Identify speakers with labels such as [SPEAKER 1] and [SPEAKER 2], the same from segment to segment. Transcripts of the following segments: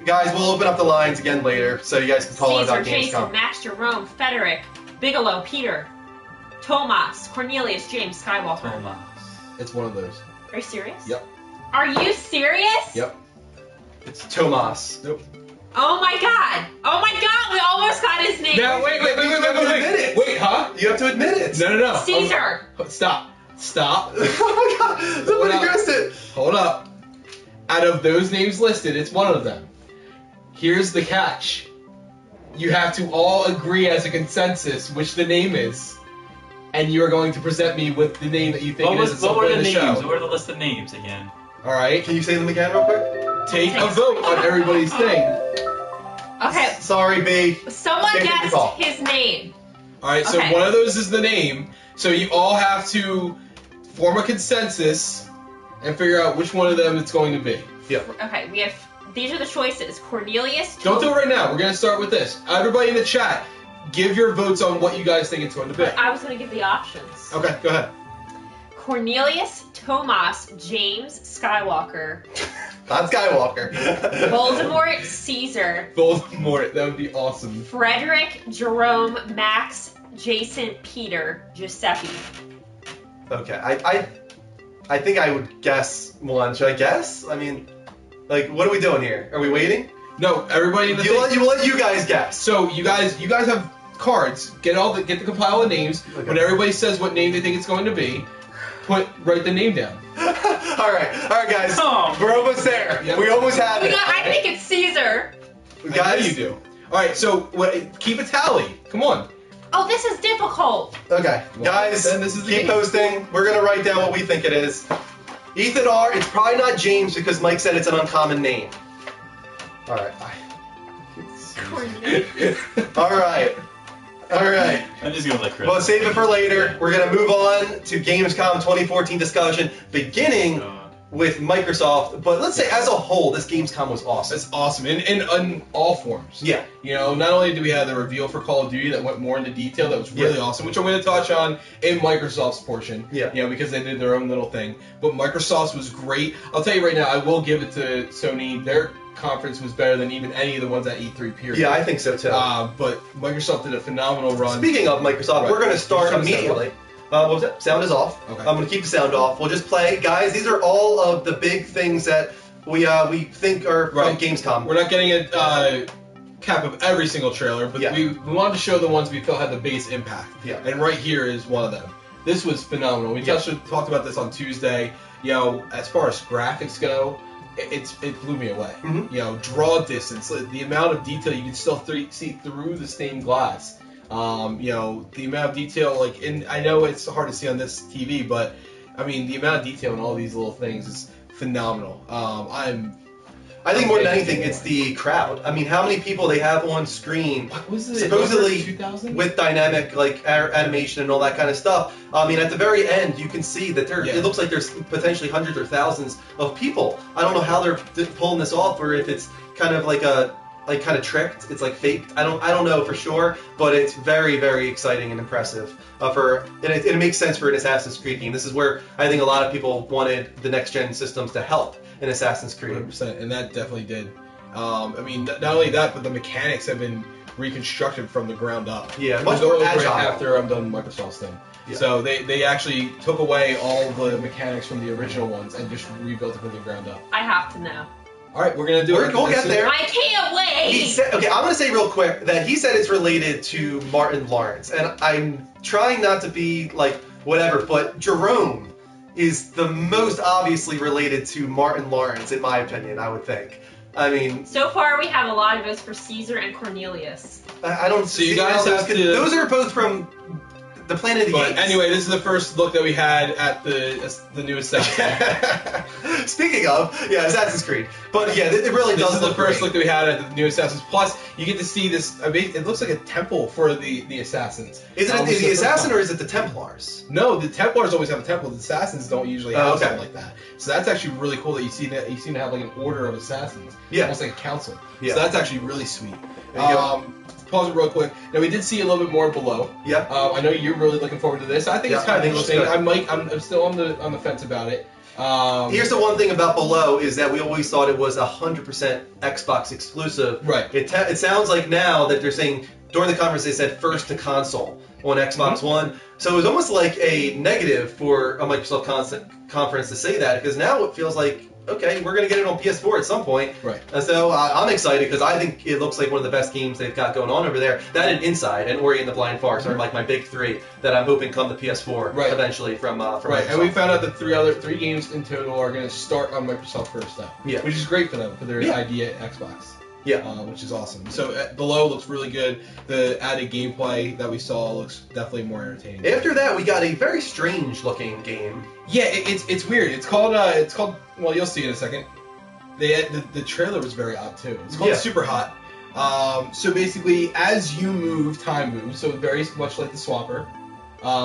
[SPEAKER 1] Guys, we'll open up the lines again later, so you guys can call
[SPEAKER 2] Caesar,
[SPEAKER 1] about
[SPEAKER 2] Jason,
[SPEAKER 1] Gamescom.
[SPEAKER 2] Max, Jerome, Frederick, Bigelow, Peter, Tomas, Cornelius, James, Skywalker.
[SPEAKER 3] Tomas.
[SPEAKER 4] It's one of those.
[SPEAKER 2] Are you serious?
[SPEAKER 4] Yep.
[SPEAKER 2] Are you serious?
[SPEAKER 4] Yep.
[SPEAKER 1] It's Tomas.
[SPEAKER 4] Nope.
[SPEAKER 2] Oh my god! Oh my god! We almost got his name.
[SPEAKER 4] Now wait, huh?
[SPEAKER 1] You have to admit it.
[SPEAKER 4] No.
[SPEAKER 2] Caesar.
[SPEAKER 4] Stop.
[SPEAKER 1] Oh my god! Somebody
[SPEAKER 4] Hold up.
[SPEAKER 1] guessed it.
[SPEAKER 4] Hold up. Out of those names listed, it's one of them. Here's the catch. You have to all agree as a consensus which the name is. And you are going to present me with the name that you think it is at some
[SPEAKER 3] What were
[SPEAKER 4] point
[SPEAKER 3] the
[SPEAKER 4] in the
[SPEAKER 3] names?
[SPEAKER 4] show.
[SPEAKER 3] What were the list of names again?
[SPEAKER 4] Alright?
[SPEAKER 1] Can you say them again real quick?
[SPEAKER 4] Take a vote on everybody's thing.
[SPEAKER 2] Okay.
[SPEAKER 1] Sorry, B.
[SPEAKER 2] Someone
[SPEAKER 1] Can't take the
[SPEAKER 2] guessed
[SPEAKER 1] call.
[SPEAKER 2] his name.
[SPEAKER 4] Alright, so
[SPEAKER 2] Okay.
[SPEAKER 4] one of those is the name. So you all have to form a consensus and figure out which one of them it's going to be.
[SPEAKER 2] Okay, we have. These are the choices: Cornelius.
[SPEAKER 4] Don't do it right now. We're going to start with this. Everybody in the chat, give your votes on what you guys think it's going to be.
[SPEAKER 2] I was going to give the options.
[SPEAKER 4] Okay, go ahead.
[SPEAKER 2] Cornelius, Tomas, James, Skywalker,
[SPEAKER 1] Not Skywalker.
[SPEAKER 2] Voldemort, Caesar,
[SPEAKER 4] Voldemort, that would be awesome.
[SPEAKER 2] Frederick, Jerome, Max, Jason, Peter, Giuseppe.
[SPEAKER 1] Okay, I think I would guess one. Should I guess? I mean, like, what are we doing here? Are we waiting?
[SPEAKER 4] No, everybody in the
[SPEAKER 1] We'll
[SPEAKER 4] thing.
[SPEAKER 1] let you guys guess.
[SPEAKER 4] So you guys have cards. Get the compile of names.
[SPEAKER 1] Okay.
[SPEAKER 4] When everybody says what name they think it's going to be, write the name down.
[SPEAKER 1] all right, guys.
[SPEAKER 3] Oh.
[SPEAKER 1] We're almost there.
[SPEAKER 4] Yep.
[SPEAKER 1] We almost have it.
[SPEAKER 2] I think it's Caesar.
[SPEAKER 4] I know
[SPEAKER 1] Guys,
[SPEAKER 4] you do. All right, so keep a tally. Come on.
[SPEAKER 2] Oh, this is difficult.
[SPEAKER 1] Okay,
[SPEAKER 4] Well,
[SPEAKER 1] guys,
[SPEAKER 4] then this is the
[SPEAKER 1] keep
[SPEAKER 4] game.
[SPEAKER 1] posting. We're gonna write down what we think it is. Ethan R. It's probably not James because Mike said it's an uncommon name. All right.
[SPEAKER 2] Cornelius.
[SPEAKER 1] All right.
[SPEAKER 3] I'm just gonna let Chris.
[SPEAKER 1] Well, save it for later. We're gonna move on to Gamescom 2014 discussion, beginning with Microsoft. But let's say as a whole, this Gamescom was awesome.
[SPEAKER 4] That's awesome in all forms.
[SPEAKER 1] Yeah.
[SPEAKER 4] You know, not only did we have the reveal for Call of Duty that went more into detail, that was really awesome, which I'm going to touch on in Microsoft's portion.
[SPEAKER 1] Yeah.
[SPEAKER 4] You know, because they did their own little thing. But Microsoft's was great. I'll tell you right now, I will give it to Sony. Their conference was better than even any of the ones at E3, period.
[SPEAKER 1] Yeah, I think so too.
[SPEAKER 4] But Microsoft did a phenomenal run.
[SPEAKER 1] Speaking of Microsoft,
[SPEAKER 4] Right.
[SPEAKER 1] we're going to start
[SPEAKER 4] Turn the sound
[SPEAKER 1] immediately. What was that? Sound is off.
[SPEAKER 4] Okay.
[SPEAKER 1] I'm going to keep the sound off. We'll just play. Guys, these are all of the big things that we think are from
[SPEAKER 4] Right.
[SPEAKER 1] Gamescom.
[SPEAKER 4] We're not getting a cap of every single trailer, but
[SPEAKER 1] Yeah.
[SPEAKER 4] we wanted to show the ones we felt had the biggest impact.
[SPEAKER 1] Yeah.
[SPEAKER 4] And right here is one of them. This was phenomenal. We talked about this on Tuesday. You know, as far as graphics go, it blew me away.
[SPEAKER 1] Mhm.
[SPEAKER 4] You know, draw distance, the amount of detail you can still see through the stained glass. You know, the amount of detail, like, I know it's hard to see on this TV, but I mean, the amount of detail in all these little things is phenomenal.
[SPEAKER 1] I think more than anything, it's the crowd. I mean, how many people they have on screen,
[SPEAKER 4] What was it?
[SPEAKER 1] supposedly
[SPEAKER 4] 2000?
[SPEAKER 1] with dynamic like animation and all that kind of stuff. I mean, at the very end, you can see that
[SPEAKER 4] Yeah.
[SPEAKER 1] it looks like there's potentially hundreds or thousands of people. I don't know how they're pulling this off, or if it's kind of like kind of tricked. It's like faked. I don't know for sure, but it's very, very exciting and impressive. And it makes sense for an Assassin's Creed game. This is where I think a lot of people wanted the next gen systems to help in Assassin's Creed.
[SPEAKER 4] 100%, and that definitely did. I mean, not only that, but the mechanics have been reconstructed from the ground up.
[SPEAKER 1] Yeah,
[SPEAKER 4] We'll
[SPEAKER 1] much
[SPEAKER 4] go
[SPEAKER 1] more
[SPEAKER 4] over it
[SPEAKER 1] agile.
[SPEAKER 4] after I'm done with Microsoft's thing.
[SPEAKER 1] Yeah.
[SPEAKER 4] So they actually took away all the mechanics from the original ones and just rebuilt it from the ground up.
[SPEAKER 2] I have to know.
[SPEAKER 4] All right, we're gonna do it.
[SPEAKER 1] We'll get there.
[SPEAKER 2] I can't wait.
[SPEAKER 1] He said, okay, I'm going to say real quick that he said it's related to Martin Lawrence, and I'm trying not to be like whatever, but Jerome is the most obviously related to Martin Lawrence, in my opinion, I would think. I mean,
[SPEAKER 2] So far, we have a lot of votes for Caesar and Cornelius.
[SPEAKER 1] I don't
[SPEAKER 4] So you
[SPEAKER 1] see
[SPEAKER 4] guys
[SPEAKER 1] how
[SPEAKER 4] have to-
[SPEAKER 1] those are both from the Planet of the
[SPEAKER 4] But
[SPEAKER 1] Apes.
[SPEAKER 4] anyway, this is the first look that we had at the new Assassin.
[SPEAKER 1] Speaking of, yeah, Assassin's Creed. But yeah, it really
[SPEAKER 4] This
[SPEAKER 1] does
[SPEAKER 4] is the
[SPEAKER 1] look
[SPEAKER 4] first
[SPEAKER 1] great.
[SPEAKER 4] look that we had at the new Assassins. Plus, you get to see this. I mean, it looks like a temple for the Assassins.
[SPEAKER 1] Is it
[SPEAKER 4] This
[SPEAKER 1] the
[SPEAKER 4] the
[SPEAKER 1] Assassin
[SPEAKER 4] first
[SPEAKER 1] or is it the Templars?
[SPEAKER 4] No, the Templars always have a temple. The Assassins don't usually
[SPEAKER 1] Oh,
[SPEAKER 4] have
[SPEAKER 1] okay.
[SPEAKER 4] something like that. So that's actually really cool that you seem to have like an order of assassins.
[SPEAKER 1] Yeah.
[SPEAKER 4] Almost like a council.
[SPEAKER 1] Yeah.
[SPEAKER 4] So that's actually really sweet.
[SPEAKER 1] There you go.
[SPEAKER 4] Pause it real quick. Now we did see a little bit more below.
[SPEAKER 1] Yep.
[SPEAKER 4] I know you're really looking forward to this. I think
[SPEAKER 1] Yeah,
[SPEAKER 4] it's kind
[SPEAKER 1] I
[SPEAKER 4] of
[SPEAKER 1] think it looks
[SPEAKER 4] interesting.
[SPEAKER 1] good.
[SPEAKER 4] I'm still on the fence about it.
[SPEAKER 1] Here's the one thing about Below is that we always thought it was 100% Xbox exclusive.
[SPEAKER 4] Right.
[SPEAKER 1] It sounds like now that they're saying during the conference they said first to console on Xbox One. So it was almost like a negative for a Microsoft conference to say that because now it feels like okay, we're going to get it on PS4 at some point.
[SPEAKER 4] Right.
[SPEAKER 1] And so I'm excited because I think it looks like one of the best games they've got going on over there. That and Inside and Ori and the Blind Forest are like my big three that I'm hoping come to PS4 eventually from
[SPEAKER 4] Right.
[SPEAKER 1] Microsoft.
[SPEAKER 4] And we found out that three games in total are going to start on Microsoft first now.
[SPEAKER 1] Yeah.
[SPEAKER 4] Which is great for them for their idea at Xbox.
[SPEAKER 1] Yeah.
[SPEAKER 4] Which is awesome. So Below looks really good. The added gameplay that we saw looks definitely more entertaining.
[SPEAKER 1] After that, we got a very strange looking game.
[SPEAKER 4] Yeah, it's weird. It's called well, you'll see in a second. The trailer was very odd too. It's called Super Hot. So basically, as you move, time moves. So very much like the Swapper,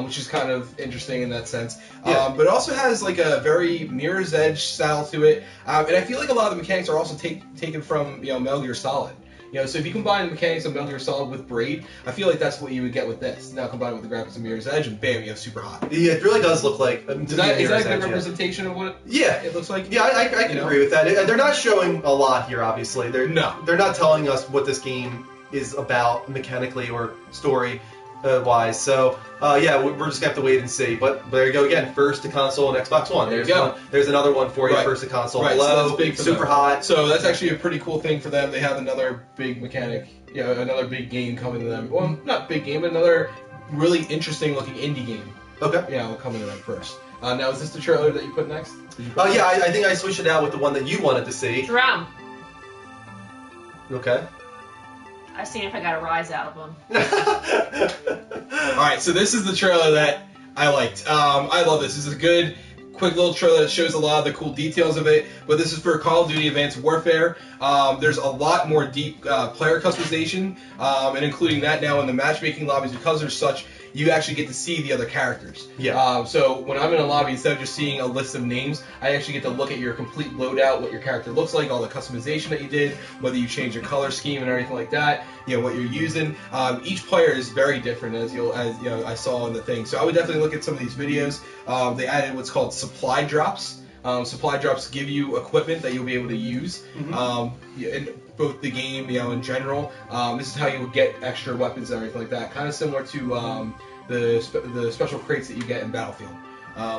[SPEAKER 4] which is kind of interesting in that sense. But it also has like a very Mirror's Edge style to it. And I feel like a lot of the mechanics are also taken from Metal Gear Solid. So if you combine the mechanics of Metal Gear Solid with Braid, I feel like that's what you would get with this. Now combined with the graphics of Mirror's Edge, and bam, you have Super Hot.
[SPEAKER 1] Yeah, it really does look like.
[SPEAKER 4] Is that a good representation of what it looks like?
[SPEAKER 1] Yeah, I can agree with that. They're not showing a lot here, obviously. They're not telling us what this game is about mechanically or story wise. So we're just gonna have to wait and see. But there you go again. First to console and Xbox One. There's one. There's another one for you. First to console. Below.
[SPEAKER 4] So that's big for
[SPEAKER 1] Super Hot.
[SPEAKER 4] So that's actually a pretty cool thing for them. They have another big mechanic. Another big game coming to them. Well, not big game, but another really interesting looking indie game.
[SPEAKER 1] Okay.
[SPEAKER 4] Coming to them first. Now is this the trailer that you put next?
[SPEAKER 1] I think I switched it out with the one that you wanted to see.
[SPEAKER 2] Drum.
[SPEAKER 1] Okay.
[SPEAKER 2] I've seen if I got a rise out of them.
[SPEAKER 4] Alright, so this is the trailer that I liked. I love this. This is a good, quick little trailer that shows a lot of the cool details of it. But this is for Call of Duty Advanced Warfare. There's a lot more deep player customization, and including that now in the matchmaking lobbies because there's such. You actually get to see the other characters.
[SPEAKER 1] Yeah.
[SPEAKER 4] So when I'm in a lobby, instead of just seeing a list of names, I actually get to look at your complete loadout, what your character looks like, all the customization that you did, whether you change your color scheme and everything like that. What you're using. Each player is very different, as I saw in the thing. So I would definitely look at some of these videos. They added what's called supply drops. Supply drops give you equipment that you'll be able to use in both the game, in general. This is how you would get extra weapons and everything like that. Kind of similar to the special crates that you get in Battlefield,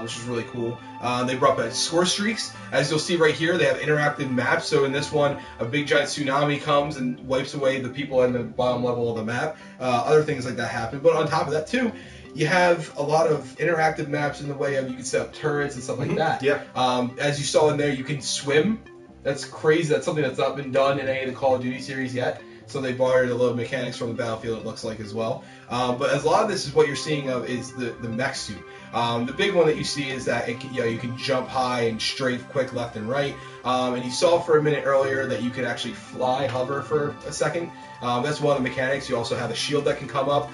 [SPEAKER 4] which is really cool. They brought back score streaks. As you'll see right here, they have interactive maps. So in this one, a big giant tsunami comes and wipes away the people in the bottom level of the map. Other things like that happen. But on top of that, too, you have a lot of interactive maps in the way of you can set up turrets and stuff like that.
[SPEAKER 1] Yeah.
[SPEAKER 4] As you saw in there, you can swim. That's crazy. That's something that's not been done in any of the Call of Duty series yet. So they borrowed a little mechanics from the Battlefield, it looks like, as well. But as a lot of this is what you're seeing of is the mech suit. The big one that you see is that you can jump high and strafe quick left and right. And you saw for a minute earlier that you could actually hover for a second. That's one of the mechanics. You also have a shield that can come up.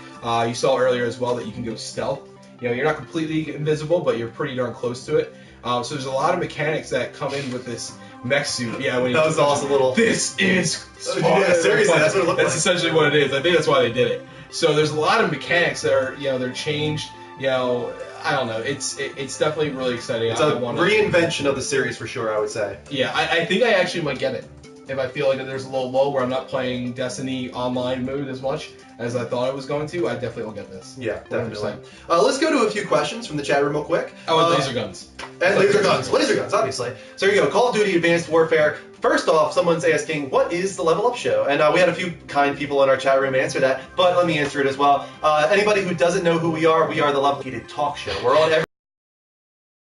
[SPEAKER 4] You saw earlier as well that you can go stealth. You're not completely invisible, but you're pretty darn close to it. So there's a lot of mechanics that come in with this mech suit. Yeah, when
[SPEAKER 1] that was awesome.
[SPEAKER 4] This is
[SPEAKER 1] yeah, seriously, that's what it looked
[SPEAKER 4] That's essentially what it is. I think that's why they did it. So there's a lot of mechanics that are they're changed. I don't know. It's definitely really exciting.
[SPEAKER 1] It's a reinvention of the series for sure, I would say.
[SPEAKER 4] Yeah, I think I actually might get it. If I feel like there's a little lull where I'm not playing Destiny online mode as much as I thought I was going to, I definitely will get this.
[SPEAKER 1] Yeah, definitely. Let's go to a few questions from the chat room real quick.
[SPEAKER 4] Oh, and laser guns.
[SPEAKER 1] And laser guns. Laser guns, obviously. So here you go. Call of Duty Advanced Warfare. First off, someone's asking, what is the Level Up Show? And we had a few kind people in our chat room answer that, but let me answer it as well. Anybody who doesn't know who we are the Level Up Talk Show. We're on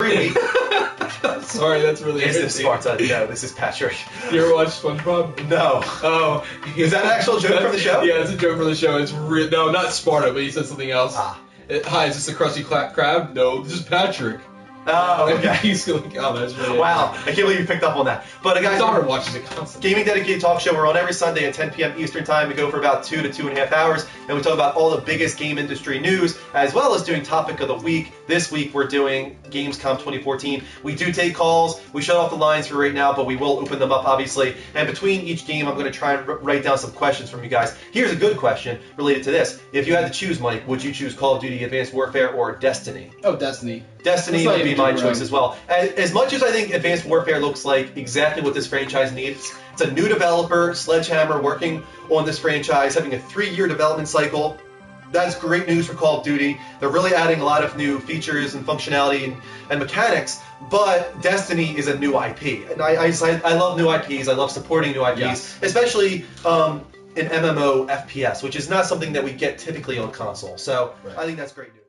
[SPEAKER 1] every week.
[SPEAKER 4] Sorry, that's really
[SPEAKER 1] Is this Sparta? No, this is Patrick.
[SPEAKER 4] You ever watch SpongeBob?
[SPEAKER 1] No.
[SPEAKER 4] Oh.
[SPEAKER 1] Is that an actual joke from the show?
[SPEAKER 4] Yeah, it's a joke from the show. It's no, not Sparta, but he said something else. Hi, is this the Krusty Krab? No, this is Patrick.
[SPEAKER 1] Oh, okay.
[SPEAKER 4] He's like, oh, that's really
[SPEAKER 1] wow. I can't believe you picked up on that. But guys,
[SPEAKER 4] my daughter watches it constantly.
[SPEAKER 1] Gaming Dedicated Talk Show. We're on every Sunday at 10 p.m. Eastern Time. We go for about 2 to 2.5 hours, and we talk about all the biggest game industry news, as well as doing Topic of the Week. This week we're doing Gamescom 2014. We do take calls. We shut off the lines for right now, but we will open them up, obviously. And between each game, I'm going to try and write down some questions from you guys. Here's a good question related to this. If you had to choose, Mike, would you choose Call of Duty Advanced Warfare or Destiny?
[SPEAKER 4] Oh, Destiny.
[SPEAKER 1] Destiny would be be my choice as well. As much as I think Advanced Warfare looks like exactly what this franchise needs, it's a new developer, Sledgehammer, working on this franchise, having a 3-year development cycle. That's great news for Call of Duty. They're really adding a lot of new features and functionality and mechanics, but Destiny is a new IP. And I love new IPs. I love supporting new IPs, especially in MMO FPS, which is not something that we get typically on console. So I think that's great news.